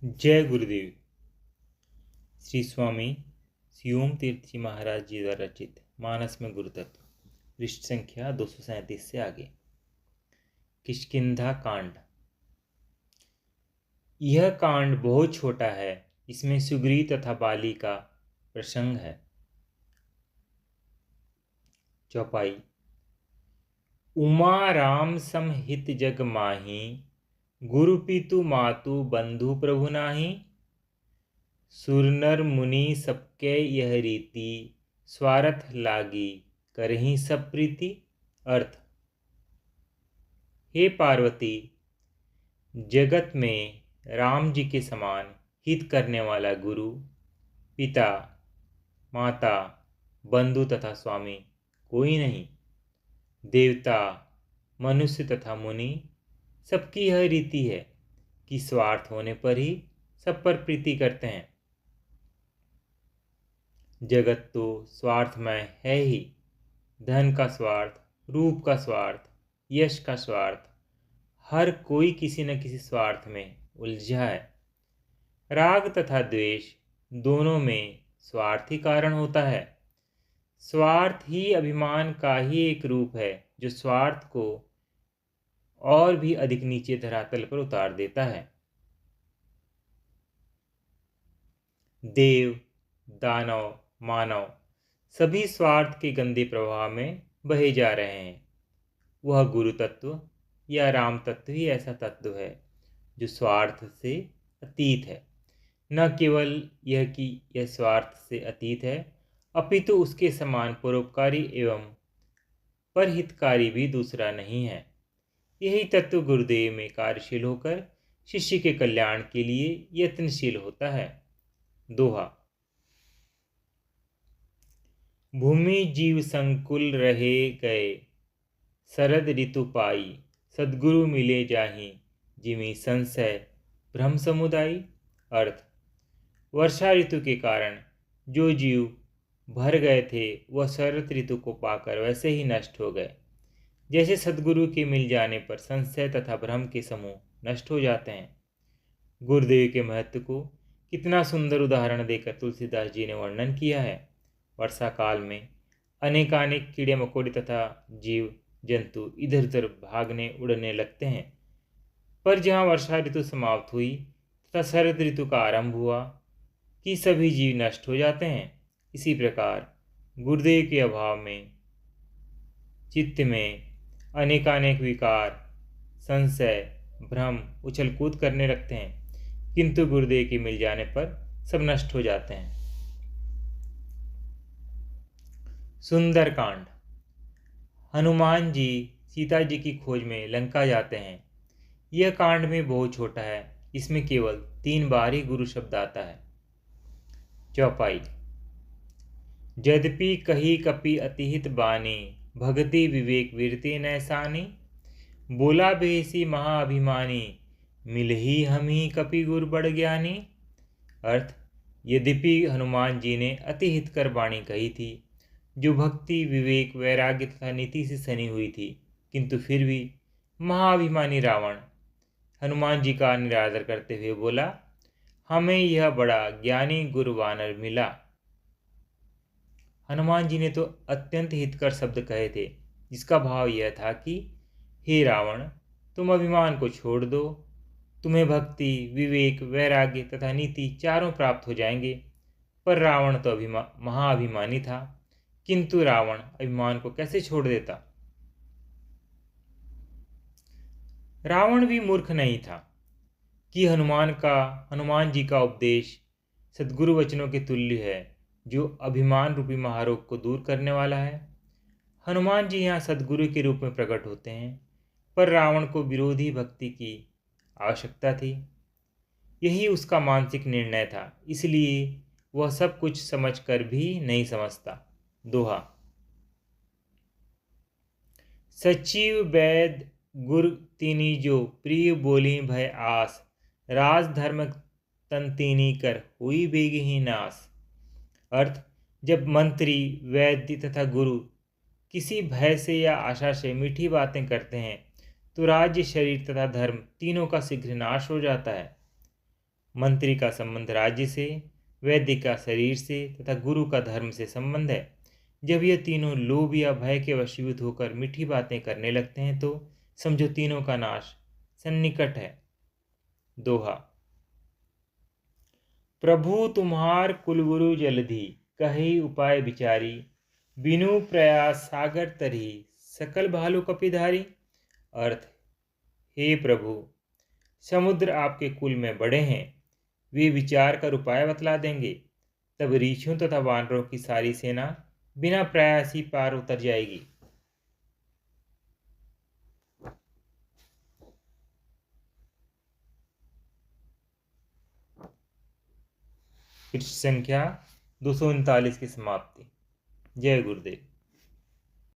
जय गुरुदेव। श्री स्वामी सियोम तीर्थ जी महाराज जी द्वारा रचित मानस में गुरु तत्व, पृष्ठ संख्या 237 से आगे। किष्किंधा कांड। यह कांड बहुत छोटा है। इसमें सुग्री तथा बाली का प्रसंग है। चौपाई। उमा राम समहित जग माही, गुरु पितु मातु बंधु प्रभु नाही। सुर नर मुनि सबके यह रीति, स्वार्थ लागी करही सब प्रीति। अर्थ। हे पार्वती, जगत में राम जी के समान हित करने वाला गुरु, पिता, माता, बंधु तथा स्वामी कोई नहीं। देवता, मनुष्य तथा मुनि सबकी यह रीति है कि स्वार्थ होने पर ही सब पर प्रीति करते हैं। जगत तो स्वार्थमय है ही। धन का स्वार्थ, रूप का स्वार्थ, यश का स्वार्थ, हर कोई किसी न किसी स्वार्थ में उलझा है। राग तथा द्वेष दोनों में स्वार्थ ही कारण होता है। स्वार्थ ही अभिमान का ही एक रूप है जो स्वार्थ को और भी अधिक नीचे धरातल पर उतार देता है। देव, दानव, मानव सभी स्वार्थ के गंदे प्रवाह में बहे जा रहे हैं। वह गुरु तत्व या राम तत्व ही ऐसा तत्व है जो स्वार्थ से अतीत है। न केवल यह कि यह स्वार्थ से अतीत है, अपितु उसके समान परोपकारी एवं परहितकारी भी दूसरा नहीं है। यही तत्व गुरुदेव में कार्यशील होकर शिष्य के कल्याण के लिए यत्नशील होता है। दोहा। भूमि जीव संकुल रहे गए, शरद ऋतु पाई, सद्गुरु मिले जाहि, जिमि संशय भ्रम समुदायी। अर्थ। वर्षा ऋतु के कारण जो जीव भर गए थे वह शरद ऋतु को पाकर वैसे ही नष्ट हो गए, जैसे सद्गुरु के मिल जाने पर संशय तथा भ्रम के समूह नष्ट हो जाते हैं। गुरुदेव के महत्व को कितना सुंदर उदाहरण देकर तुलसीदास जी ने वर्णन किया है। वर्षा काल में अनेकानेक कीड़े मकोड़े तथा जीव जंतु इधर उधर भागने उड़ने लगते हैं, पर जहाँ वर्षा ऋतु समाप्त हुई तथा शरद ऋतु का आरंभ हुआ कि सभी जीव नष्ट हो जाते हैं। इसी प्रकार गुरुदेव के अभाव में चित्त में अनेकानेक विकार, संशय, भ्रम उछल कूद करने लगते हैं, किंतु गुरुदेव के मिल जाने पर सब नष्ट हो जाते हैं। सुंदरकांड। हनुमान जी सीता जी की खोज में लंका जाते हैं। यह कांड में बहुत छोटा है। इसमें केवल 3 बार ही गुरु शब्द आता है। चौपाई। यद्यपि कही कपि अतिहित बानी, भगति विवेक वीरते नैसानी। बोला बेसी महाअभिमानी, मिलही हमी कपि गुर बड़ ज्ञानी। अर्थ। यद्यपि हनुमान जी ने अति हितकर वाणी कही थी जो भक्ति, विवेक, वैराग्य तथा नीति से सनी हुई थी, किंतु फिर भी महाअभिमानी रावण हनुमान जी का निरादर करते हुए बोला, हमें यह बड़ा ज्ञानी गुरु वानर मिला। हनुमान जी ने तो अत्यंत हितकर शब्द कहे थे, जिसका भाव यह था कि हे रावण, तुम अभिमान को छोड़ दो, तुम्हें भक्ति, विवेक, वैराग्य तथा नीति चारों प्राप्त हो जाएंगे। पर रावण तो महाअभिमानी था, किंतु रावण अभिमान को कैसे छोड़ देता। रावण भी मूर्ख नहीं था कि हनुमान जी का उपदेश सद्गुरु वचनों के तुल्य है, जो अभिमान रूपी महारोग को दूर करने वाला है। हनुमान जी यहाँ सद्गुरु के रूप में प्रकट होते हैं, पर रावण को विरोधी भक्ति की आवश्यकता थी। यही उसका मानसिक निर्णय था, इसलिए वह सब कुछ समझकर भी नहीं समझता। दोहा। सचिव वैद गुर तीनी जो, प्रिय बोली भय आस, राज धर्म तन तीनी कर, हुई बेगी नाश। अर्थ। जब मंत्री, वैद्य तथा गुरु किसी भय से या आशा से मीठी बातें करते हैं तो राज्य, शरीर तथा धर्म तीनों का शीघ्र नाश हो जाता है। मंत्री का संबंध राज्य से, वैद्य का शरीर से तथा गुरु का धर्म से संबंध है। जब ये तीनों लोभ या भय के वशीभूत होकर मीठी बातें करने लगते हैं तो समझो तीनों का नाश सन्निकट है। दोहा। प्रभु तुम्हार कुलगुरु जलधि, कही उपाय विचारी, बिनु प्रयास सागर तरही, सकल भालु कपिधारी। अर्थ, हे प्रभु, समुद्र आपके कुल में बड़े हैं, वे विचार कर उपाय बतला देंगे, तब रीछों तथा वानरों की सारी सेना बिना प्रयास ही पार उतर जाएगी। पृष्ठ संख्या 239 की समाप्ति। जय गुरुदेव।